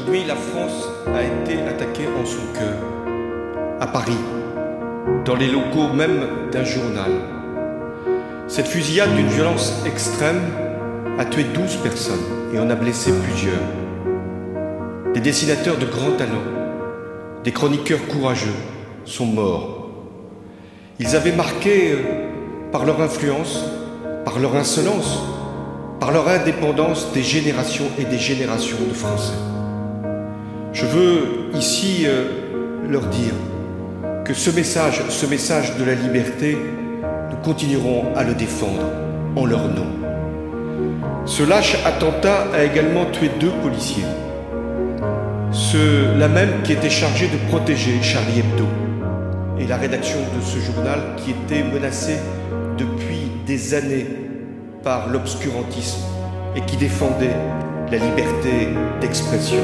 Aujourd'hui, la France a été attaquée en son cœur, à Paris, dans les locaux même d'un journal. Cette fusillade d'une violence extrême a tué 12 personnes et en a blessé plusieurs. Des dessinateurs de grand talent, des chroniqueurs courageux sont morts. Ils avaient marqué par leur influence, par leur insolence, par leur indépendance des générations et des générations de Français. Je veux ici leur dire que ce message de la liberté, nous continuerons à le défendre en leur nom. Ce lâche attentat a également tué 2 policiers. Ceux-là même qui étaient chargés de protéger Charlie Hebdo et la rédaction de ce journal qui était menacée depuis des années par l'obscurantisme et qui défendait la liberté d'expression.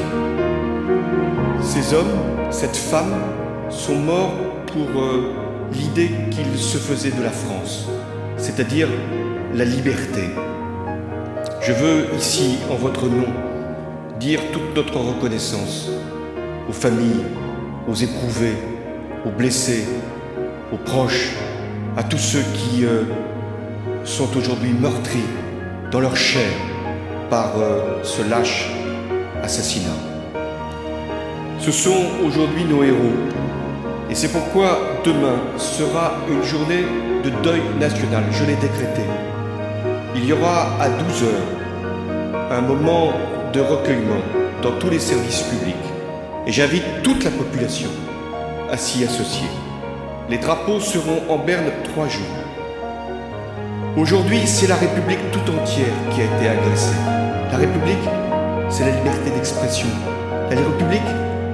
Ces hommes, cette femme, sont morts pour l'idée qu'ils se faisaient de la France, c'est-à-dire la liberté. Je veux ici, en votre nom, dire toute notre reconnaissance aux familles, aux éprouvés, aux blessés, aux proches, à tous ceux qui sont aujourd'hui meurtris dans leur chair par ce lâche assassinat. Ce sont aujourd'hui nos héros. Et c'est pourquoi demain sera une journée de deuil national. Je l'ai décrété. Il y aura à 12 heures un moment de recueillement dans tous les services publics. Et j'invite toute la population à s'y associer. Les drapeaux seront en berne 3 jours. Aujourd'hui, c'est la République tout entière qui a été agressée. La République, c'est la liberté d'expression. La République,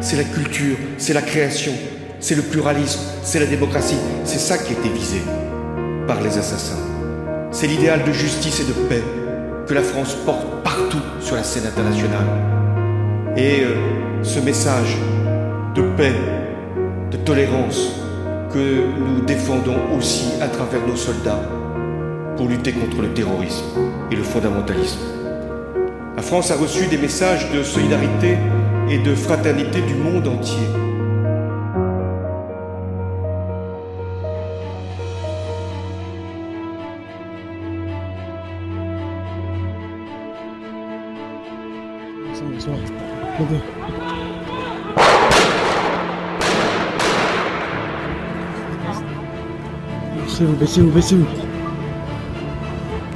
c'est la culture, c'est la création, c'est le pluralisme, c'est la démocratie. C'est ça qui a été visé par les assassins. C'est l'idéal de justice et de paix que la France porte partout sur la scène internationale. Et ce message de paix, de tolérance que nous défendons aussi à travers nos soldats pour lutter contre le terrorisme et le fondamentalisme. La France a reçu des messages de solidarité et de fraternité du monde entier. Baissez-vous, baissez-vous, baissez-vous.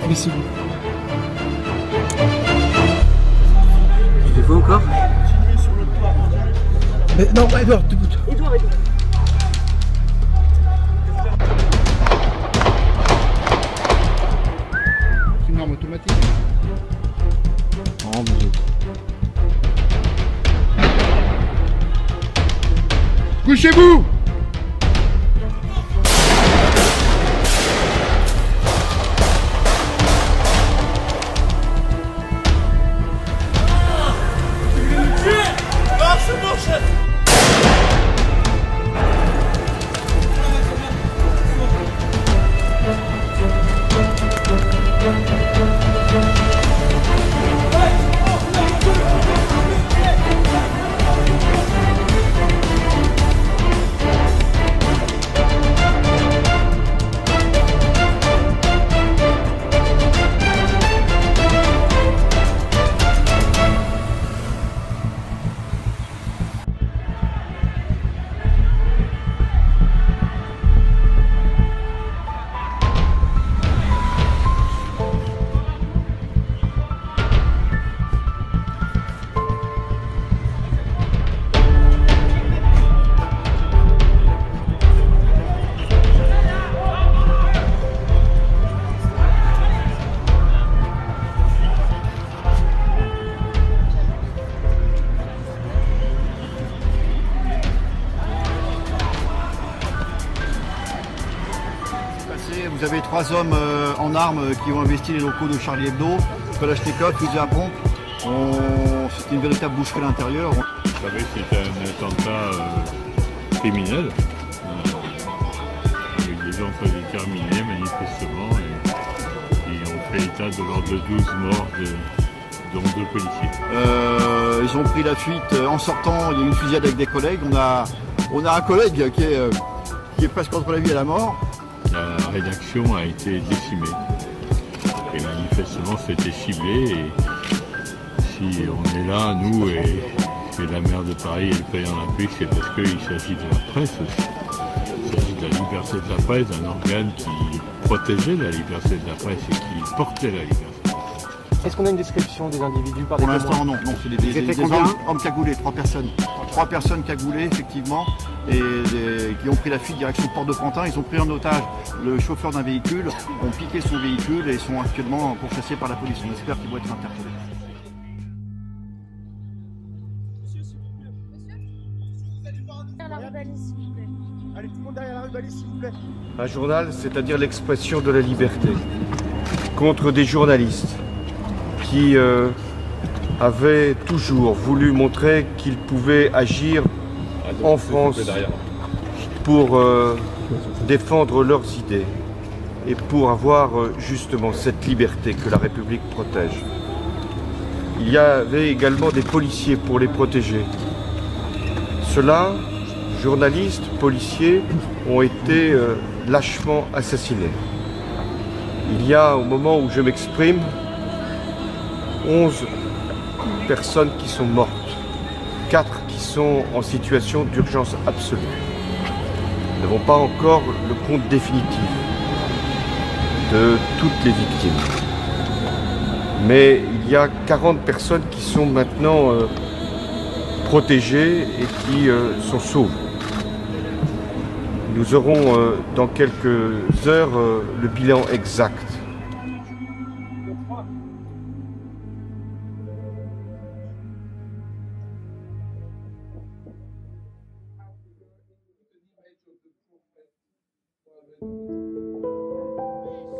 Baissez-vous. Il faut encore? Mais non, Edouard, debout. Edouard. C'est une arme automatique. Oh mon Dieu. Couchez-vous! Vous avez 3 hommes en armes qui ont investi les locaux de Charlie Hebdo, Kalachnikov, fusil à pompe. C'était une véritable boucherie à l'intérieur. Vous savez, c'est un attentat criminel, avec des gens très déterminés manifestement, et on fait état de l'ordre de 12 morts, dont 2 policiers. Ils ont pris la fuite en sortant. Il y a eu une fusillade avec des collègues. On a un collègue qui est presque entre la vie et la mort. La rédaction a été décimée. Et manifestement, c'était ciblé. Et si on est là, nous, et la maire de Paris et le président olympique, c'est parce qu'il s'agit de la presse aussi. Il s'agit de la liberté de la presse, d'un organe qui protégeait la liberté de la presse et qui portait la liberté de la presse. Est-ce qu'on a une description des individus par des Pour l'instant, non. C'est des hommes cagoulés, 3 personnes. 3 personnes cagoulées, effectivement, et qui ont pris la fuite direction Porte de Pantin. Ils ont pris en otage le chauffeur d'un véhicule, ont piqué son véhicule et sont actuellement pourchassés par la police. On espère qu'ils vont être interpellés. Allez, tout le monde derrière la rubalise, s'il vous plaît. Un journal, c'est-à-dire l'expression de la liberté, contre des journalistes qui avaient toujours voulu montrer qu'ils pouvaient agir en France pour défendre leurs idées et pour avoir justement cette liberté que la République protège. Il y avait également des policiers pour les protéger. Ceux-là, journalistes, policiers, ont été lâchement assassinés. Il y a, au moment où je m'exprime, 11 personnes qui sont mortes, 4 qui sont en situation d'urgence absolue. Nous n'avons pas encore le compte définitif de toutes les victimes. Mais il y a 40 personnes qui sont maintenant protégées et qui sont sauves. Nous aurons dans quelques heures le bilan exact.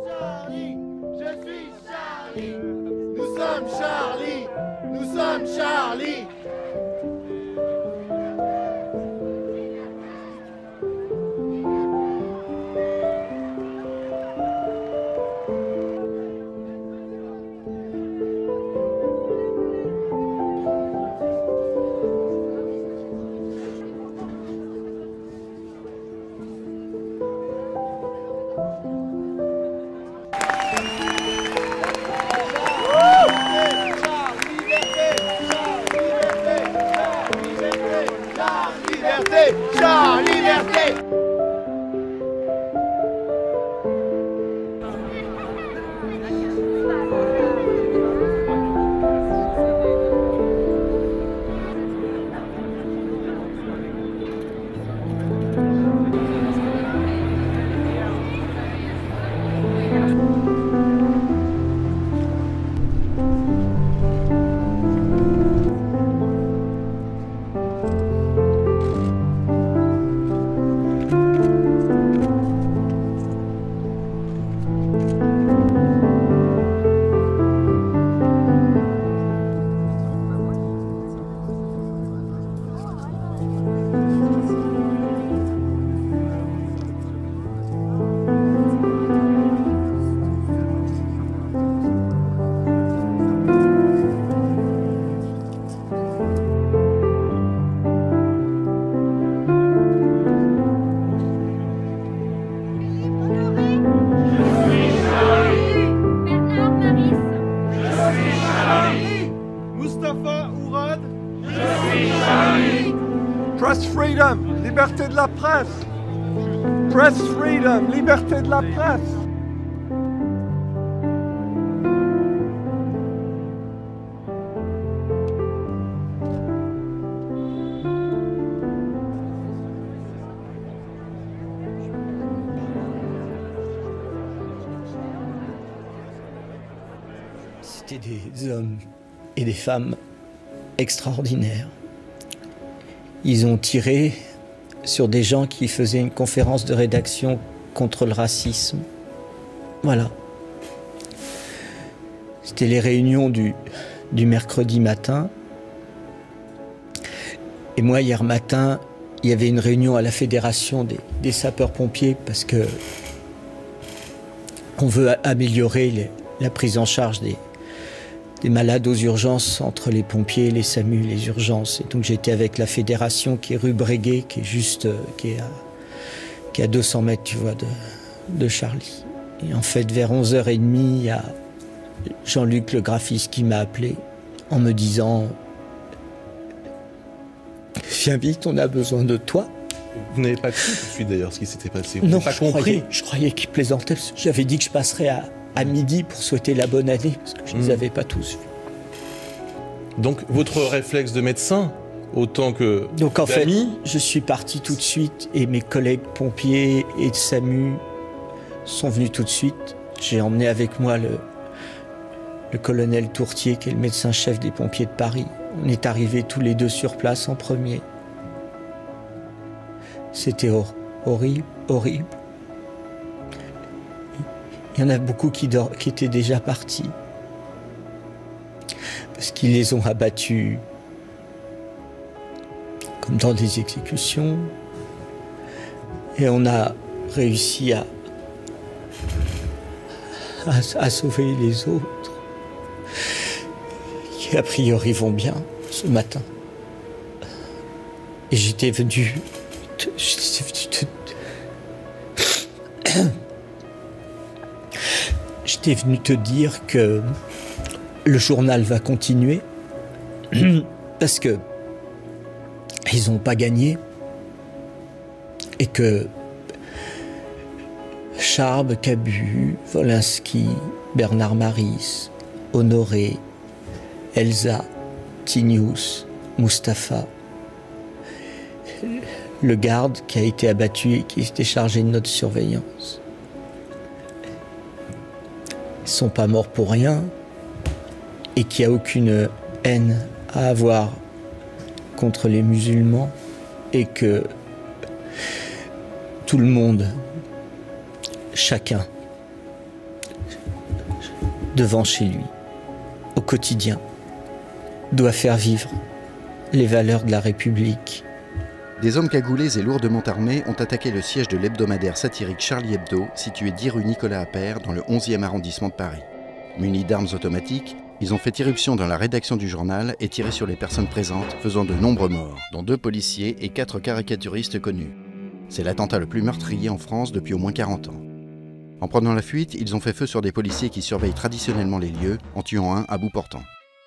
Charlie, je suis Charlie. Nous sommes Charlie. Nous sommes Charlie. Char, liberté! Press freedom, liberté de la presse. Press freedom, liberté de la presse. C'était des hommes et des femmes extraordinaires. Ils ont tiré sur des gens qui faisaient une conférence de rédaction contre le racisme. Voilà. C'était les réunions du mercredi matin. Et moi, hier matin, il y avait une réunion à la Fédération des sapeurs-pompiers parce que on veut améliorer la prise en charge des malades aux urgences entre les pompiers, les SAMU, les urgences. Et donc j'étais avec la fédération qui est rue Breguet, qui est juste, qui est à 200 mètres, tu vois, de Charlie. Et en fait, vers 11h30, il y a Jean-Luc, le graphiste, qui m'a appelé en me disant « Viens vite, on a besoin de toi ». Vous n'avez pas cru tout de suite d'ailleurs ce qui s'était passé? Non, je croyais qu'il plaisantait. J'avais dit que je passerais à midi pour souhaiter la bonne année, parce que je ne les avais pas tous vus. Donc votre réflexe de médecin, autant que donc en fait, d'amis... je suis parti tout de suite et mes collègues pompiers et de SAMU sont venus tout de suite. J'ai emmené avec moi le colonel Tourtier, qui est le médecin-chef des pompiers de Paris. On est arrivés tous les deux sur place en premier. C'était horrible, horrible. Il y en a beaucoup qui étaient déjà partis. Parce qu'ils les ont abattus comme dans des exécutions. Et on a réussi à sauver les autres, qui a priori vont bien ce matin. Et j'étais venu te dire que le journal va continuer parce que ils n'ont pas gagné et que Charb, Cabu, Wolinski, Bernard Maris, Honoré, Elsa, Tinius, Mustapha, le garde qui a été abattu et qui était chargé de notre surveillance. Ils ne sont pas morts pour rien et qu'il n'y a aucune haine à avoir contre les musulmans et que tout le monde, chacun, devant chez lui, au quotidien, doit faire vivre les valeurs de la République. Des hommes cagoulés et lourdement armés ont attaqué le siège de l'hebdomadaire satirique Charlie Hebdo, situé 10 rue Nicolas Appert, dans le 11e arrondissement de Paris. Munis d'armes automatiques, ils ont fait irruption dans la rédaction du journal et tiré sur les personnes présentes, faisant de nombreux morts, dont 2 policiers et 4 caricaturistes connus. C'est l'attentat le plus meurtrier en France depuis au moins 40 ans. En prenant la fuite, ils ont fait feu sur des policiers qui surveillent traditionnellement les lieux, en tuant un à bout portant.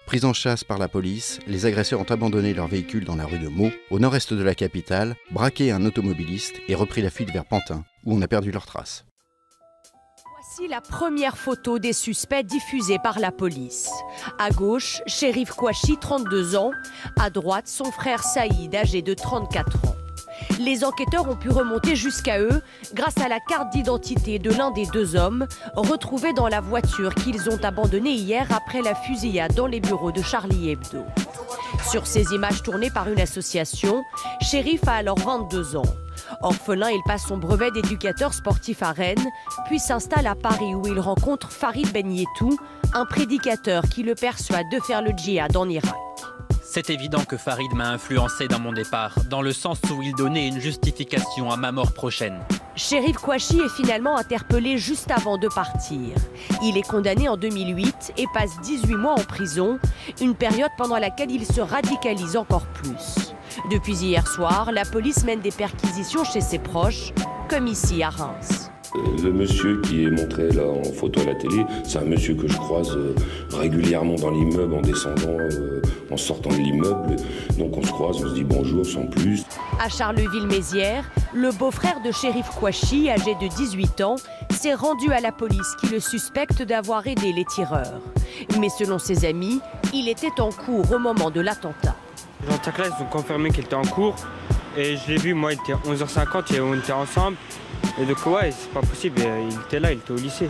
Pris en chasse par la police, les agresseurs ont abandonné leur véhicule dans la rue de Meaux, au nord-est de la capitale, braqué un automobiliste et repris la fuite vers Pantin, où on a perdu leurs traces. Voici la première photo des suspects diffusée par la police. À gauche, Chérif Kouachi, 32 ans. À droite, son frère Saïd, âgé de 34 ans. Les enquêteurs ont pu remonter jusqu'à eux grâce à la carte d'identité de l'un des 2 hommes retrouvés dans la voiture qu'ils ont abandonnée hier après la fusillade dans les bureaux de Charlie Hebdo. Sur ces images tournées par une association, Chérif a alors 22 ans. Orphelin, il passe son brevet d'éducateur sportif à Rennes, puis s'installe à Paris où il rencontre Farid Ben Yetou, un prédicateur qui le persuade de faire le djihad en Irak. C'est évident que Farid m'a influencé dans mon départ, dans le sens où il donnait une justification à ma mort prochaine. Chérif Kouachi est finalement interpellé juste avant de partir. Il est condamné en 2008 et passe 18 mois en prison, une période pendant laquelle il se radicalise encore plus. Depuis hier soir, la police mène des perquisitions chez ses proches, comme ici à Reims. Le monsieur qui est montré là en photo à la télé, c'est un monsieur que je croise régulièrement dans l'immeuble en descendant, en sortant de l'immeuble. Donc on se croise, on se dit bonjour sans plus. À Charleville-Mézières, le beau-frère de Chérif Kouachi, âgé de 18 ans, s'est rendu à la police qui le suspecte d'avoir aidé les tireurs. Mais selon ses amis, il était en cours au moment de l'attentat. Dans sa classe, ils ont confirmé qu'il était en cours. Et je l'ai vu, moi, il était 11h50 et on était ensemble. Et donc, ouais, c'est pas possible, il était là, il était au lycée.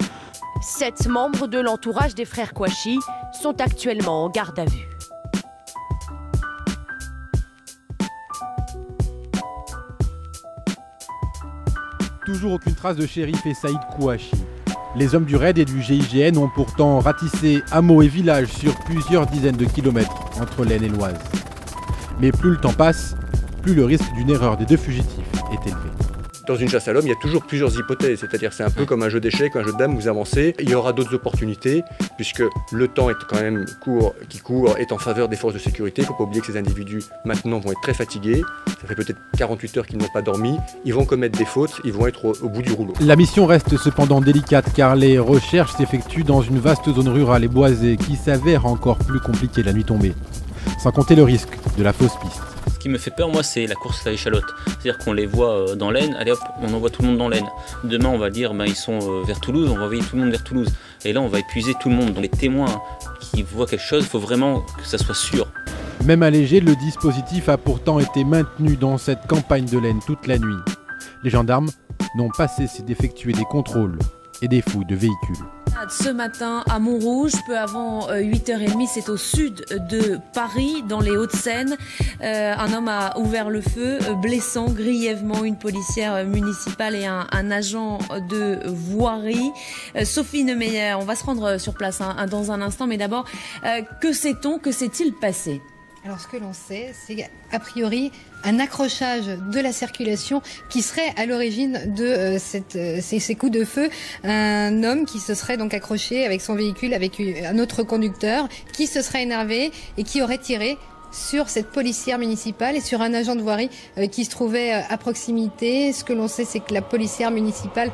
7 membres de l'entourage des frères Kouachi sont actuellement en garde à vue. Toujours aucune trace de Chérif et Saïd Kouachi. Les hommes du RAID et du GIGN ont pourtant ratissé hameaux et villages sur plusieurs dizaines de kilomètres entre l'Aisne et l'Oise. Mais plus le temps passe, plus le risque d'une erreur des 2 fugitifs est élevé. Dans une chasse à l'homme, il y a toujours plusieurs hypothèses, c'est-à-dire c'est un peu comme un jeu d'échecs, un jeu de dames, vous avancez, il y aura d'autres opportunités, puisque le temps est quand même qui court est en faveur des forces de sécurité. Il ne faut pas oublier que ces individus maintenant vont être très fatigués, ça fait peut-être 48 heures qu'ils n'ont pas dormi, ils vont commettre des fautes, ils vont être au bout du rouleau. La mission reste cependant délicate car les recherches s'effectuent dans une vaste zone rurale et boisée qui s'avère encore plus compliquée la nuit tombée, sans compter le risque de la fausse piste. Ce qui me fait peur, moi, c'est la course à l'échalote. C'est-à-dire qu'on les voit dans l'Aisne, allez hop, on envoie tout le monde dans l'Aisne. Demain, on va dire, ils sont vers Toulouse, on va envoyer tout le monde vers Toulouse. Et là, on va épuiser tout le monde. Donc les témoins qui voient quelque chose, il faut vraiment que ça soit sûr. Même allégé, le dispositif a pourtant été maintenu dans cette campagne de l'Aisne toute la nuit. Les gendarmes n'ont pas cessé d'effectuer des contrôles et des fouilles de véhicules. Ce matin à Montrouge, peu avant 8h30, c'est au sud de Paris, dans les Hauts-de-Seine. Un homme a ouvert le feu, blessant grièvement une policière municipale et un agent de voirie. Sophie Neumeyer, on va se rendre sur place dans un instant, mais d'abord, que sait-on, que s'est-il passé ? Alors ce que l'on sait, c'est a priori un accrochage de la circulation qui serait à l'origine de ces coups de feu. Un homme qui se serait donc accroché avec son véhicule, avec un autre conducteur, qui se serait énervé et qui aurait tiré sur cette policière municipale et sur un agent de voirie qui se trouvait à proximité. Ce que l'on sait, c'est que la policière municipale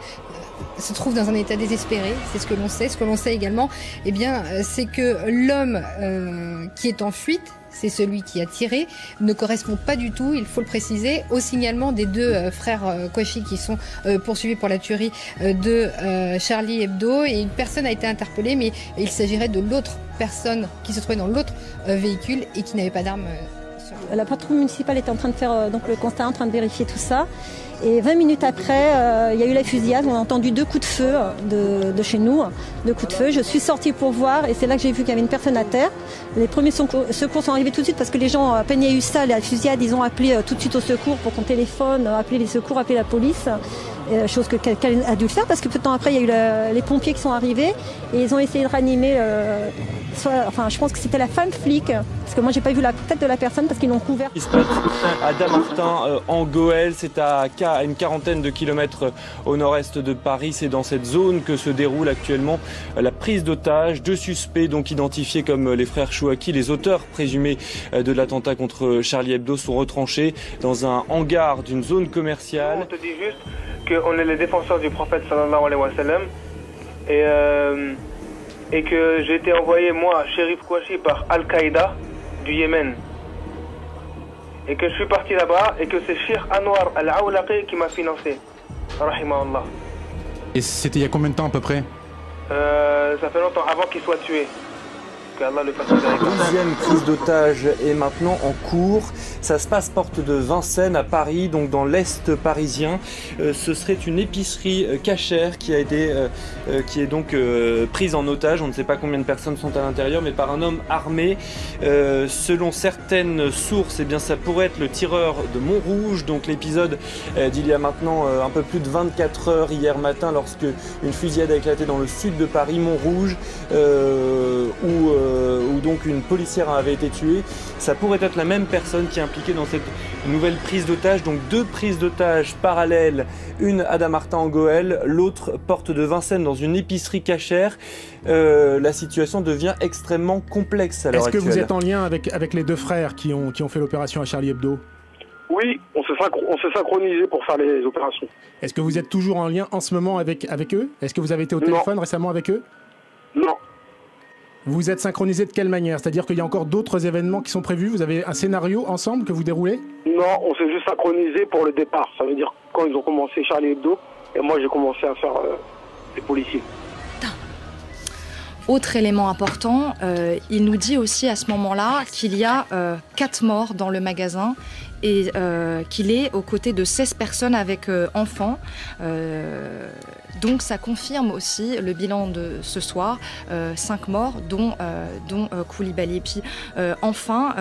se trouve dans un état désespéré, c'est ce que l'on sait. Ce que l'on sait également, c'est que l'homme qui est en fuite, c'est celui qui a tiré, ne correspond pas du tout, il faut le préciser, au signalement des deux frères Kouachi qui sont poursuivis pour la tuerie de Charlie Hebdo. Et une personne a été interpellée, mais il s'agirait de l'autre personne qui se trouvait dans l'autre véhicule et qui n'avait pas d'arme. La patrouille municipale était en train de faire donc le constat, en train de vérifier tout ça. Et 20 minutes après, il y a eu la fusillade. On a entendu 2 coups de feu de chez nous, 2 coups de feu. Je suis sortie pour voir et c'est là que j'ai vu qu'il y avait une personne à terre. Les premiers secours sont arrivés tout de suite parce que les gens, à peine il y a eu ça, la fusillade, ils ont appelé tout de suite au secours pour qu'on téléphone, appeler les secours, appeler la police. Chose que quelqu'un a dû le faire parce que peu de temps après, il y a eu les pompiers qui sont arrivés et ils ont essayé de ranimer. Je pense que c'était la femme flic parce que moi j'ai pas vu la tête de la personne parce qu'ils l'ont couvert. À Dammartin en Goële, c'est à une quarantaine de kilomètres au nord-est de Paris. C'est dans cette zone que se déroule actuellement la prise d'otages. 2 suspects donc identifiés comme les frères Chouaki, les auteurs présumés de l'attentat contre Charlie Hebdo, sont retranchés dans un hangar d'une zone commerciale. On te dit juste qu'on est les défenseurs du prophète sallallahu alayhi wa sallam et que j'ai été envoyé, moi, Chérif Kouachi, par Al-Qaïda du Yémen. Et que je suis parti là-bas et que c'est Cheikh Anwar Al-Awlaqi qui m'a financé. Rahimahullah. Et c'était il y a combien de temps à peu près? Ça fait longtemps, avant qu'il soit tué. qu'Allah le fasse avec nous. Deuxième prise d'otage est maintenant en cours. Ça se passe porte de Vincennes à Paris, donc dans l'est parisien. Ce serait une épicerie cachère qui est donc prise en otage. On ne sait pas combien de personnes sont à l'intérieur, mais par un homme armé. Selon certaines sources, eh bien, ça pourrait être le tireur de Montrouge. Donc l'épisode d'il y a maintenant un peu plus de 24 heures hier matin, lorsque une fusillade a éclaté dans le sud de Paris, Montrouge, où donc une policière avait été tuée. Ça pourrait être la même personne qui est impliquée dans cette nouvelle prise d'otage. Donc deux prises d'otage parallèles, une à Dammartin en Goële, l'autre porte de Vincennes dans une épicerie cachère. La situation devient extrêmement complexe à l'heure actuelle. Est-ce que vous êtes en lien avec les deux frères qui ont fait l'opération à Charlie Hebdo? Oui, on s'est synchronisé pour faire les opérations. Est-ce que vous êtes toujours en lien en ce moment avec eux? Est-ce que vous avez été au téléphone récemment avec eux? Non. Vous êtes synchronisé de quelle manière? C'est-à-dire qu'il y a encore d'autres événements qui sont prévus? Vous avez un scénario ensemble que vous déroulez? Non, on s'est juste synchronisé pour le départ. Ça veut dire quand ils ont commencé Charlie Hebdo, et moi j'ai commencé à faire les policiers. Autre élément important, il nous dit aussi à ce moment-là qu'il y a 4 morts dans le magasin et qu'il est aux côtés de 16 personnes avec enfants. Donc ça confirme aussi le bilan de ce soir, 5 morts, dont Koulibaly. Et puis enfin,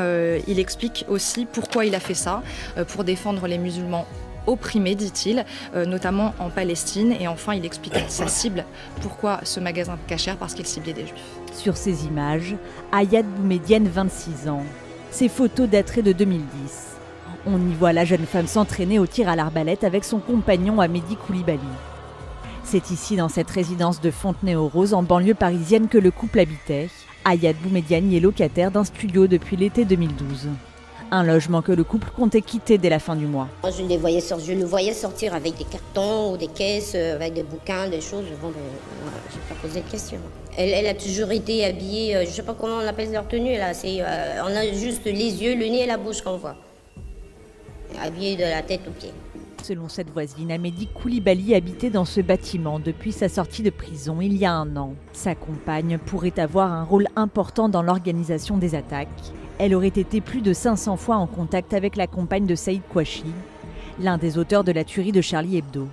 il explique aussi pourquoi il a fait ça, pour défendre les musulmans opprimés, dit-il, notamment en Palestine. Et enfin, il explique sa cible. Pourquoi ce magasin cachère? Parce qu'il ciblait des juifs. Sur ces images, Ayad Boumedienne, 26 ans. Ces photos dateraient de 2010. On y voit la jeune femme s'entraîner au tir à l'arbalète avec son compagnon Hamedi Koulibaly. C'est ici, dans cette résidence de Fontenay-aux-Roses, en banlieue parisienne, que le couple habitait. Ayad Boumediani est locataire d'un studio depuis l'été 2012. Un logement que le couple comptait quitter dès la fin du mois. Je le voyais sortir avec des cartons ou des caisses, avec des bouquins, des choses. Bon, je n'ai pas posé de questions. Elle a toujours été habillée, je ne sais pas comment on appelle leur tenue là. On a juste les yeux, le nez et la bouche qu'on voit. Habillée de la tête aux pieds. Selon cette voisine, Hamedi Koulibaly habitait dans ce bâtiment depuis sa sortie de prison il y a 1 an. Sa compagne pourrait avoir un rôle important dans l'organisation des attaques. Elle aurait été plus de 500 fois en contact avec la compagne de Saïd Kouachi, l'un des auteurs de la tuerie de Charlie Hebdo.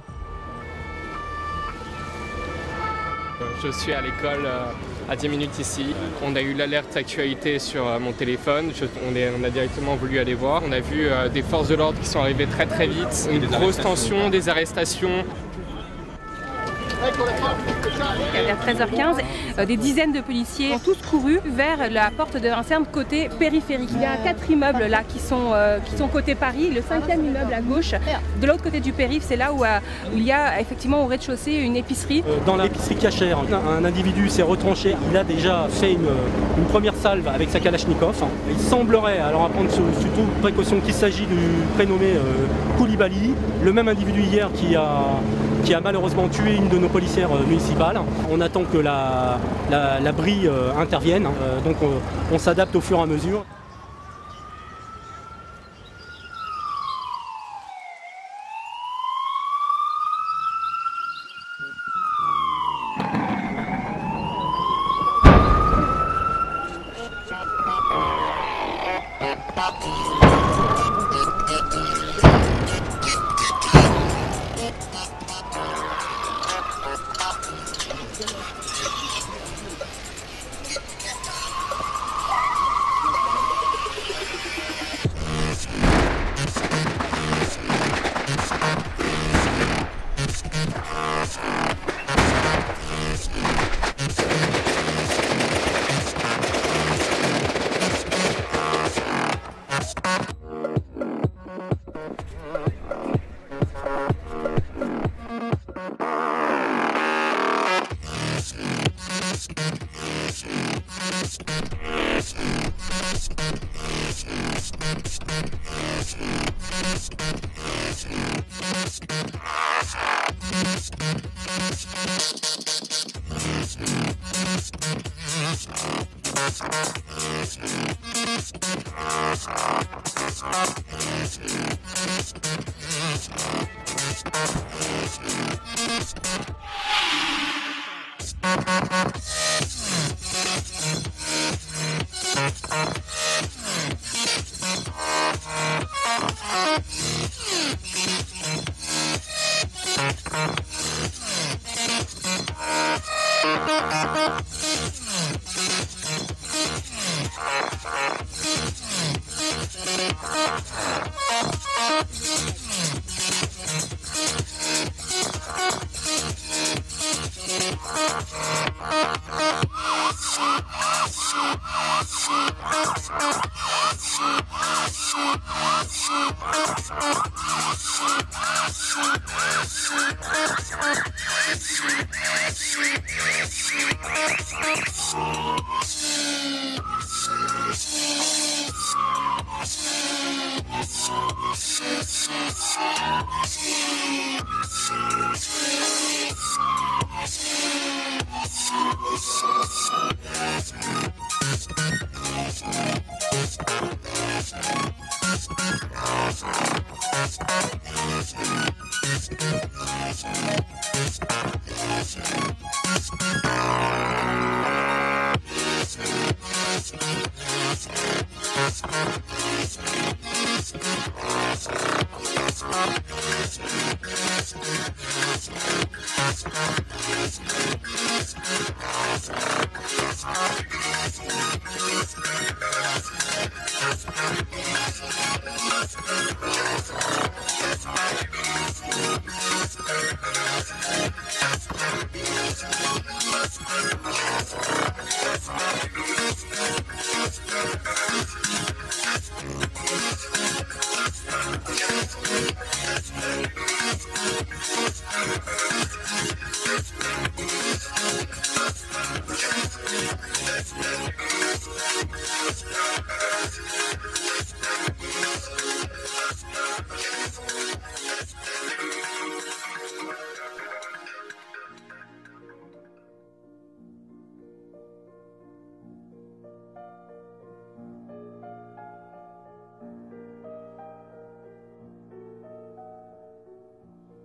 Je suis à l'école à 10 minutes ici. On a eu l'alerte actualité sur mon téléphone. On a directement voulu aller voir. On a vu des forces de l'ordre qui sont arrivées très très vite. Une grosse tension, des arrestations. Vers 13h15, des dizaines de policiers ont tous couru vers la porte de Vincennes côté périphérique. Il y a 4 immeubles là qui sont côté Paris. Le 5e immeuble à gauche, de l'autre côté du périph', c'est là où il y a effectivement au rez-de-chaussée une épicerie. Dans l'épicerie cachère, un individu s'est retranché. Il a déjà fait une première salve avec sa Kalachnikov. Il semblerait, alors à prendre surtout précaution, qu'il s'agit du prénommé Koulibaly, le même individu hier qui a malheureusement tué une de nos policières municipales. On attend que la BRI intervienne, donc on s'adapte au fur et à mesure.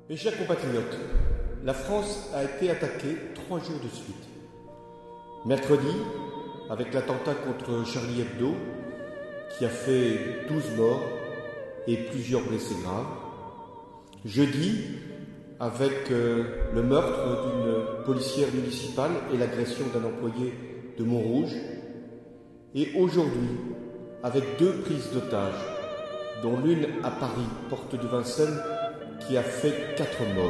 Mes chers compatriotes, la France a été attaquée 3 jours de suite. Mercredi, avec l'attentat contre Charlie Hebdo, qui a fait 12 morts et plusieurs blessés graves. Jeudi, avec le meurtre d'une policière municipale et l'agression d'un employé de Montrouge. Et aujourd'hui, avec 2 prises d'otages, dont l'une à Paris, porte de Vincennes, qui a fait 4 morts.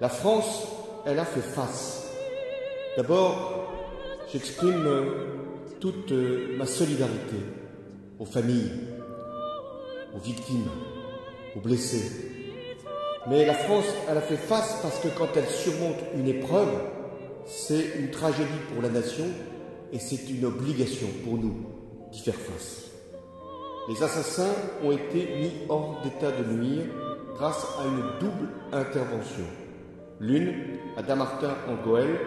La France, elle a fait face. D'abord, j'exprime toute ma solidarité aux familles, aux victimes, aux blessés. Mais la France, elle a fait face parce que quand elle surmonte une épreuve, c'est une tragédie pour la nation et c'est une obligation pour nous d'y faire face. Les assassins ont été mis hors d'état de nuire grâce à une double intervention. L'une à Dammartin en Goële,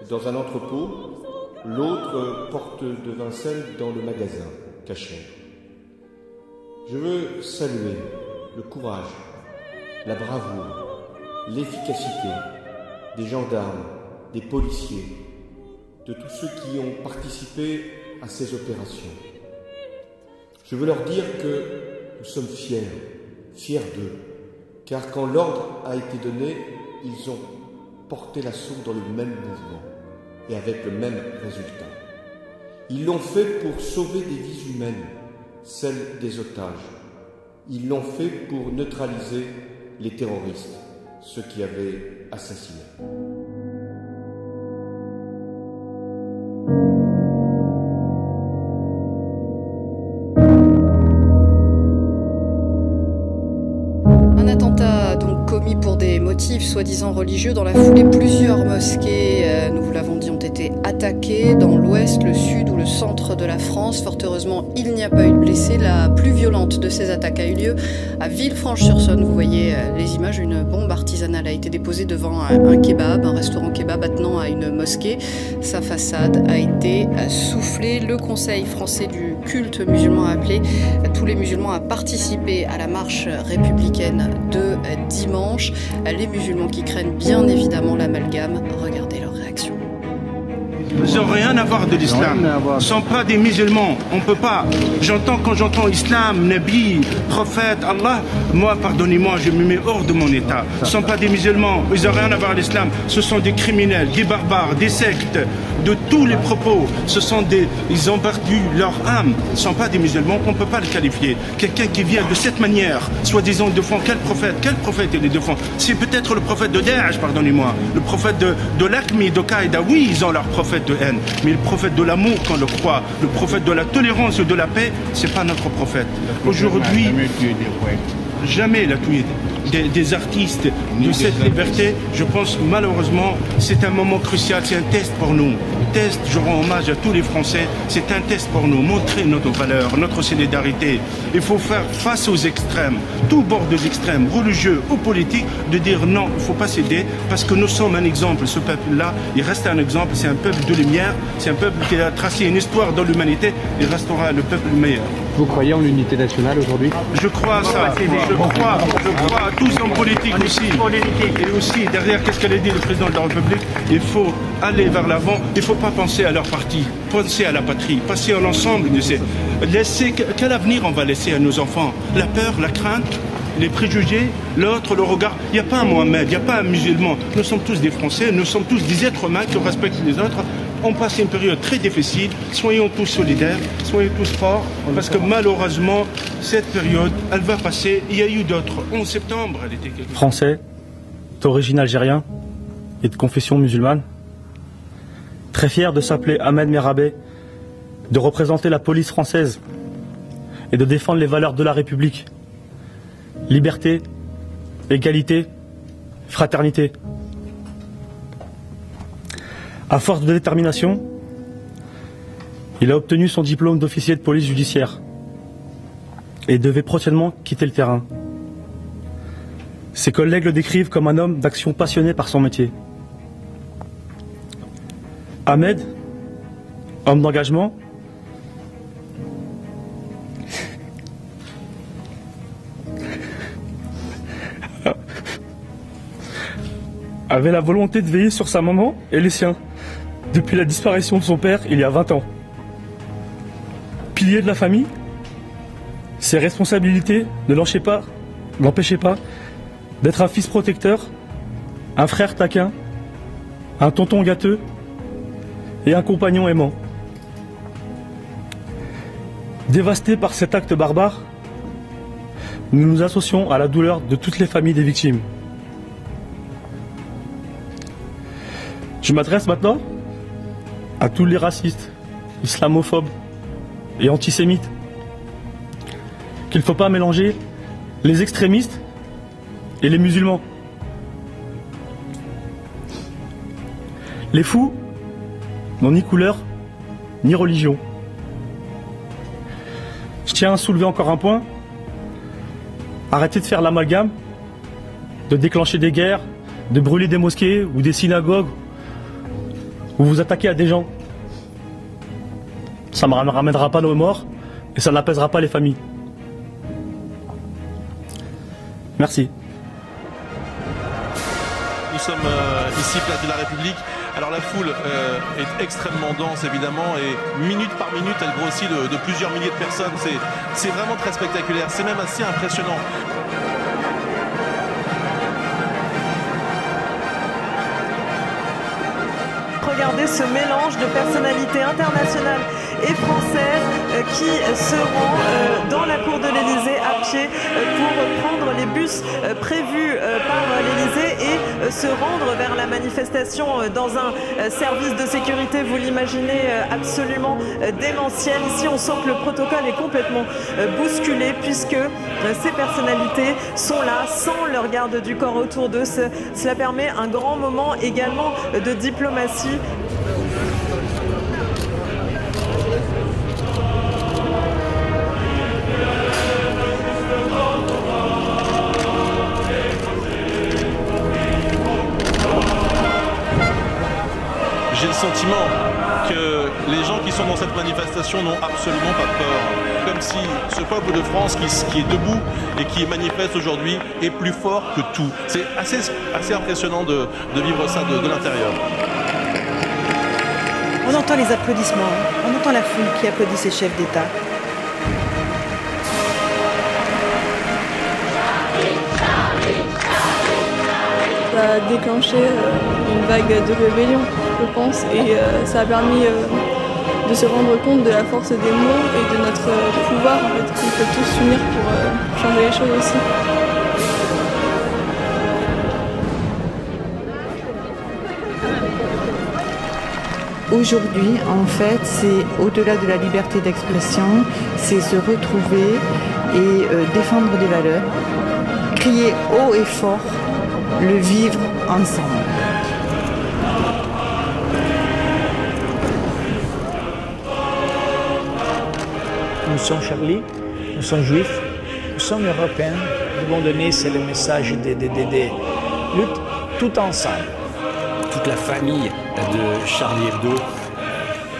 dans un entrepôt, l'autre porte de Vincennes dans le magasin Cachet. Je veux saluer le courage, la bravoure, l'efficacité des gendarmes, des policiers, de tous ceux qui ont participé à ces opérations. Je veux leur dire que nous sommes fiers d'eux, car quand l'ordre a été donné, ils ont porté l'assaut dans le même mouvement et avec le même résultat. Ils l'ont fait pour sauver des vies humaines, celles des otages. Ils l'ont fait pour neutraliser les terroristes, ceux qui avaient assassiné. Pour des motifs soi-disant religieux. Dans la foulée, plusieurs mosquées, nous vous l'avons dit, ont été attaquées dans l'ouest, le sud ou le centre de la France. Fort heureusement, il n'y a pas eu de blessés. La plus violente de ces attaques a eu lieu à Villefranche-sur-Saône. Vous voyez les images, une bombe artisanale a été déposée devant un kebab, un restaurant kebab attenant à une mosquée. Sa façade a été soufflée. Le Conseil français du culte musulman a appelé tous les musulmans à participer à la marche républicaine de dimanche. Les musulmans qui craignent bien évidemment l'amalgame, regardez leur réaction. Ils n'ont rien à voir de l'islam. Ils ne sont pas des musulmans. On ne peut pas. Quand j'entends islam, Nabi, prophète, Allah, moi, pardonnez-moi, je me mets hors de mon état. Ce ne sont pas des musulmans. Ils n'ont rien à voir avec l'islam. Ce sont des criminels, des barbares, des sectes, de tous les propos. Ils ont perdu leur âme. Ce ne sont pas des musulmans. On ne peut pas les qualifier. Quelqu'un qui vient de cette manière, soi-disant défend quel prophète il les défend? C'est peut-être le prophète de Daesh, pardonnez-moi. Le prophète de l'Aqmi, de Qaïda. Oui, ils ont leur prophète de haine, mais le prophète de l'amour qu'on le croit, le prophète de la tolérance et de la paix, c'est pas notre prophète. Aujourd'hui, jamais il a tué des artistes de cette liberté. Je pense malheureusement c'est un moment crucial, c'est un test pour nous. Test, je rends hommage à tous les Français, c'est un test pour nous, montrer notre valeur, notre solidarité. Il faut faire face aux extrêmes, tout bord des extrêmes, religieux ou politiques, de dire non, il ne faut pas céder, parce que nous sommes un exemple. Ce peuple-là, il reste un exemple, c'est un peuple de lumière, c'est un peuple qui a tracé une histoire dans l'humanité, il restera le peuple meilleur. Vous croyez en l'unité nationale aujourd'hui? Je crois à ça, je crois à tous en politique aussi. Et aussi, derrière, qu'est-ce qu'elle a dit le président de la République? Il faut aller vers l'avant, il ne faut pas penser à leur parti, penser à la patrie, penser à l'ensemble de ces... Quel avenir on va laisser à nos enfants? La peur, la crainte, les préjugés, l'autre, le regard. Il n'y a pas un Mohamed, il n'y a pas un musulman. Nous sommes tous des Français, nous sommes tous des êtres humains qui respectent les autres. On passe une période très difficile, soyons tous solidaires, soyons tous forts, parce que malheureusement, cette période, elle va passer. Il y a eu d'autres. 11 septembre, elle était quelque chose. Français, d'origine algérienne et de confession musulmane, très fier de s'appeler Ahmed Merabé, de représenter la police française et de défendre les valeurs de la République. Liberté, égalité, fraternité. À force de détermination, il a obtenu son diplôme d'officier de police judiciaire et devait prochainement quitter le terrain. Ses collègues le décrivent comme un homme d'action passionné par son métier. Ahmed, homme d'engagement, avait la volonté de veiller sur sa maman et les siens, depuis la disparition de son père il y a 20 ans. Pilier de la famille, ses responsabilités ne l'empêchaient pas d'être un fils protecteur, un frère taquin, un tonton gâteux et un compagnon aimant. Dévastés par cet acte barbare, nous nous associons à la douleur de toutes les familles des victimes. Je m'adresse maintenant à tous les racistes, islamophobes et antisémites. Qu'il ne faut pas mélanger les extrémistes et les musulmans. Les fous n'ont ni couleur ni religion. Je tiens à soulever encore un point. Arrêtez de faire l'amalgame, de déclencher des guerres, de brûler des mosquées ou des synagogues, ou vous attaquez à des gens. Ça ne ramènera pas nos morts et ça n'apaisera pas les familles. Merci. Nous sommes ici, place de la République. Alors la foule est extrêmement dense évidemment et minute par minute elle grossit de plusieurs milliers de personnes. C'est vraiment très spectaculaire, c'est même assez impressionnant. Regardez ce mélange de personnalités internationales et françaises qui se rend dans la cour de l'Élysée à pied pour prendre les bus prévus par l'Élysée et se rendre vers la manifestation dans un service de sécurité, vous l'imaginez, absolument démentiel. Ici on sent que le protocole est complètement bousculé puisque ces personnalités sont là sans leur garde du corps autour d'eux. Cela permet un grand moment également de diplomatie. J'ai le sentiment que les gens qui sont dans cette manifestation n'ont absolument pas peur. Comme si ce peuple de France qui est debout et qui manifeste aujourd'hui est plus fort que tout. C'est assez impressionnant de vivre ça de l'intérieur. On entend les applaudissements, on entend la foule qui applaudit ses chefs d'État. Ça a déclenché une vague de rébellion, je pense, et ça a permis de se rendre compte de la force des mots et de notre pouvoir, en fait, qu'on peut tous s'unir pour changer les choses aussi. Aujourd'hui, en fait, c'est au-delà de la liberté d'expression, c'est se retrouver et défendre des valeurs, crier haut et fort, le vivre ensemble. Nous sommes Charlie, nous sommes juifs, nous sommes européens. Nous devons donner, c'est le message de lutte tout ensemble. Toute la famille de Charlie Hebdo,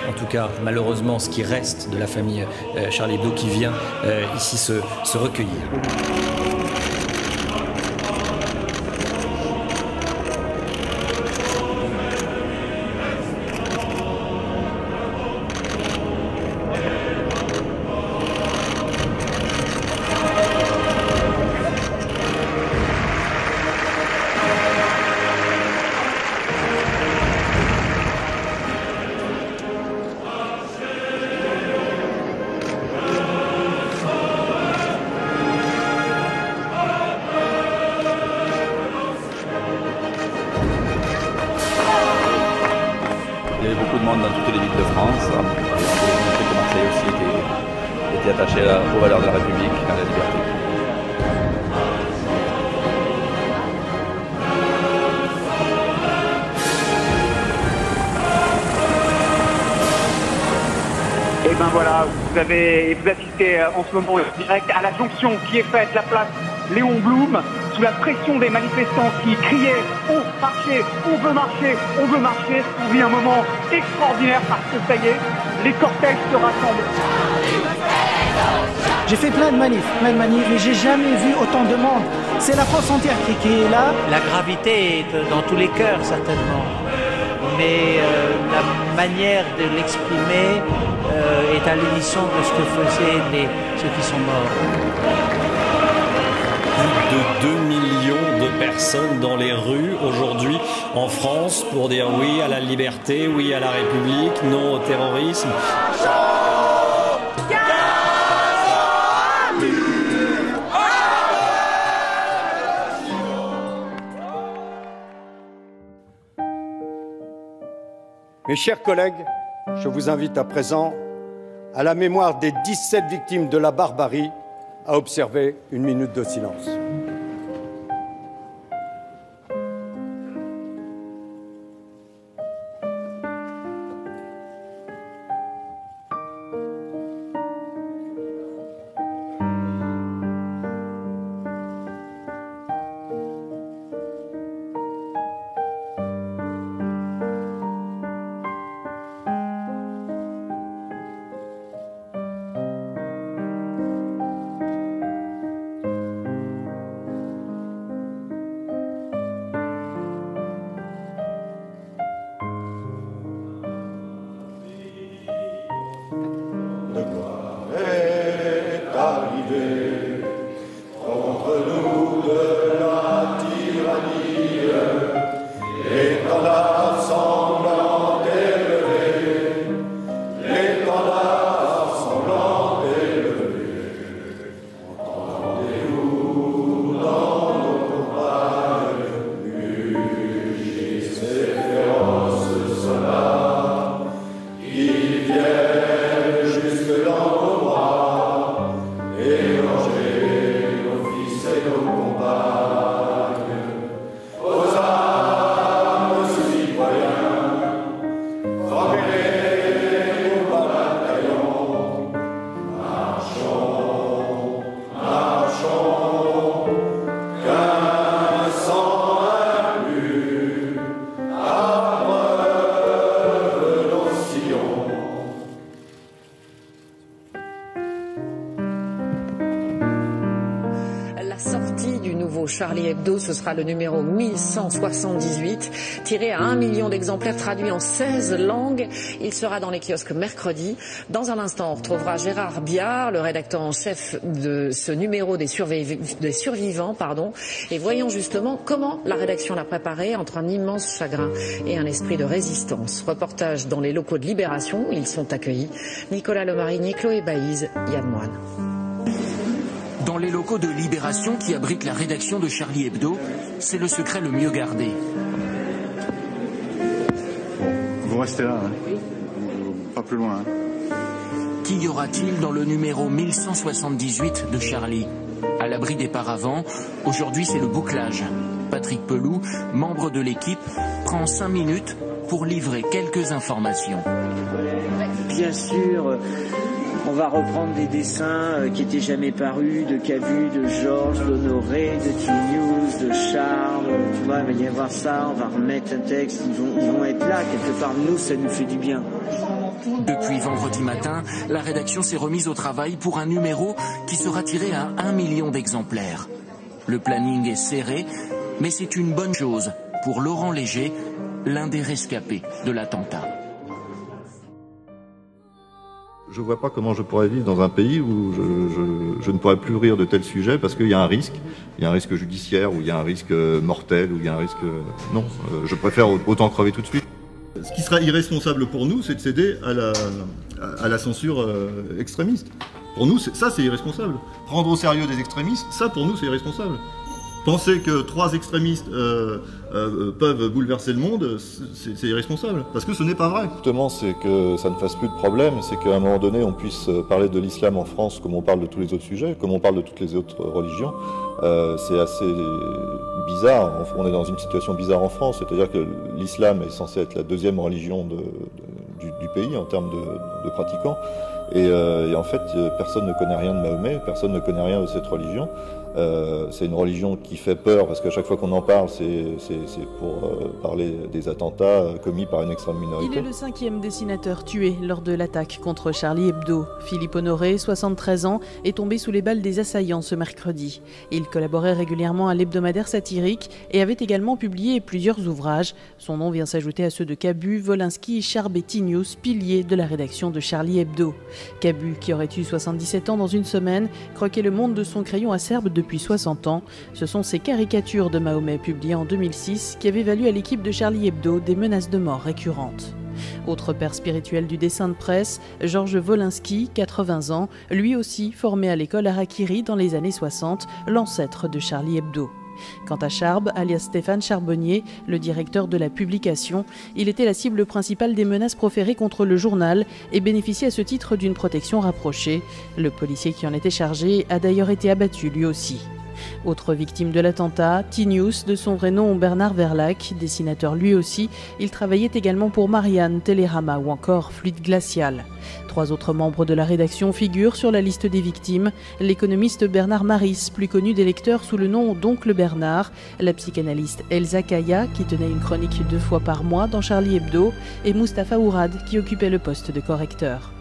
en tout cas malheureusement ce qui reste de la famille Charlie Hebdo qui vient ici se recueillir. Il y avait beaucoup de monde dans toutes les villes de France. Et on voulait montrer que Marseille aussi était attaché aux valeurs de la République, à la liberté. Et ben voilà, vous assistez en ce moment direct à la jonction qui est faite, la place Léon Blum, sous la pression des manifestants qui criaient « On marcher, on veut marcher, on veut marcher ». On vit un moment extraordinaire parce que ça y est, les cortèges se rassemblent. J'ai fait plein de manifs, mais j'ai jamais vu autant de monde. C'est la France entière qui est là. La gravité est dans tous les cœurs, certainement. Mais la manière de l'exprimer est à l'unisson de ce que faisaient ceux qui sont morts. Plus de 2 millions de personnes dans les rues aujourd'hui en France pour dire oui à la liberté, oui à la République, non au terrorisme. Mes chers collègues, je vous invite à présent, à la mémoire des 17 victimes de la barbarie, à observer une minute de silence. Charlie Hebdo, ce sera le numéro 1178, tiré à 1 million d'exemplaires, traduit en 16 langues. Il sera dans les kiosques mercredi. Dans un instant, on retrouvera Gérard Biard, le rédacteur en chef de ce numéro des survivants. Et voyons justement comment la rédaction l'a préparé entre un immense chagrin et un esprit de résistance. Reportage dans les locaux de Libération, où ils sont accueillis. Nicolas Lemarigny, Chloé Baïse, Yann Moine. Dans les locaux de Libération qui abritent la rédaction de Charlie Hebdo, c'est le secret le mieux gardé. Vous restez là, hein. Pas plus loin. Hein. Qu'y aura-t-il dans le numéro 1178 de Charlie? À l'abri des paravents, aujourd'hui c'est le bouclage. Patrick Pelou, membre de l'équipe, prend 5 minutes pour livrer quelques informations. Bien sûr, on va reprendre des dessins qui n'étaient jamais parus, de Cavu, de Georges, d'Honoré, de T-News, de Charles. Tu vois, il va y avoir ça, on va remettre un texte, ils vont être là, quelque part. Nous, ça nous fait du bien. Depuis vendredi matin, la rédaction s'est remise au travail pour un numéro qui sera tiré à 1 million d'exemplaires. Le planning est serré, mais c'est une bonne chose pour Laurent Léger, l'un des rescapés de l'attentat. Je ne vois pas comment je pourrais vivre dans un pays où je ne pourrais plus rire de tels sujets parce qu'il y a un risque. Il y a un risque judiciaire, ou il y a un risque mortel, ou il y a un risque... Non, je préfère autant crever tout de suite. Ce qui serait irresponsable pour nous, c'est de céder à la censure extrémiste. Pour nous, ça c'est irresponsable. Prendre au sérieux des extrémistes, ça pour nous c'est irresponsable. Penser que 3 extrémistes peuvent bouleverser le monde, c'est irresponsable, parce que ce n'est pas vrai. Justement, c'est que ça ne fasse plus de problème, c'est qu'à un moment donné, on puisse parler de l'islam en France comme on parle de tous les autres sujets, comme on parle de toutes les autres religions. C'est assez bizarre, on est dans une situation bizarre en France, c'est-à-dire que l'islam est censé être la 2e religion du pays en termes de pratiquants. Et en fait, personne ne connaît rien de Mahomet, personne ne connaît rien de cette religion. C'est une religion qui fait peur parce qu'à chaque fois qu'on en parle, c'est pour parler des attentats commis par une extrême minorité. Il est le 5e dessinateur tué lors de l'attaque contre Charlie Hebdo. Philippe Honoré, 73 ans, est tombé sous les balles des assaillants ce mercredi. Il collaborait régulièrement à l'hebdomadaire satirique et avait également publié plusieurs ouvrages. Son nom vient s'ajouter à ceux de Cabu, Wolinski, Charb et T-News, piliers de la rédaction de Charlie Hebdo. Cabu, qui aurait eu 77 ans dans une semaine, croquait le monde de son crayon acerbe depuis 60 ans. Ce sont ces caricatures de Mahomet publiées en 2006 qui avaient valu à l'équipe de Charlie Hebdo des menaces de mort récurrentes. Autre père spirituel du dessin de presse, Georges Wolinski, 80 ans, lui aussi formé à l'école Harakiri dans les années 60, l'ancêtre de Charlie Hebdo. Quant à Charb, alias Stéphane Charbonnier, le directeur de la publication, il était la cible principale des menaces proférées contre le journal et bénéficiait à ce titre d'une protection rapprochée. Le policier qui en était chargé a d'ailleurs été abattu lui aussi. Autre victime de l'attentat, T-News, de son vrai nom Bernard Verlac, dessinateur lui aussi, il travaillait également pour Marianne, Télérama ou encore Fluide Glacial. 3 autres membres de la rédaction figurent sur la liste des victimes, l'économiste Bernard Maris, plus connu des lecteurs sous le nom d'Oncle Bernard, la psychanalyste Elsa Kaya, qui tenait une chronique 2 fois par mois dans Charlie Hebdo, et Mustapha Ourad, qui occupait le poste de correcteur.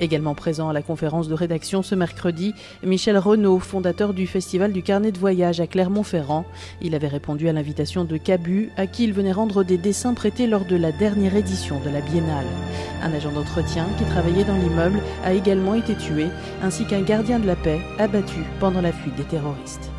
Également présent à la conférence de rédaction ce mercredi, Michel Renaud, fondateur du Festival du Carnet de Voyage à Clermont-Ferrand. Il avait répondu à l'invitation de Cabu, à qui il venait rendre des dessins prêtés lors de la dernière édition de la Biennale. Un agent d'entretien qui travaillait dans l'immeuble a également été tué, ainsi qu'un gardien de la paix abattu pendant la fuite des terroristes.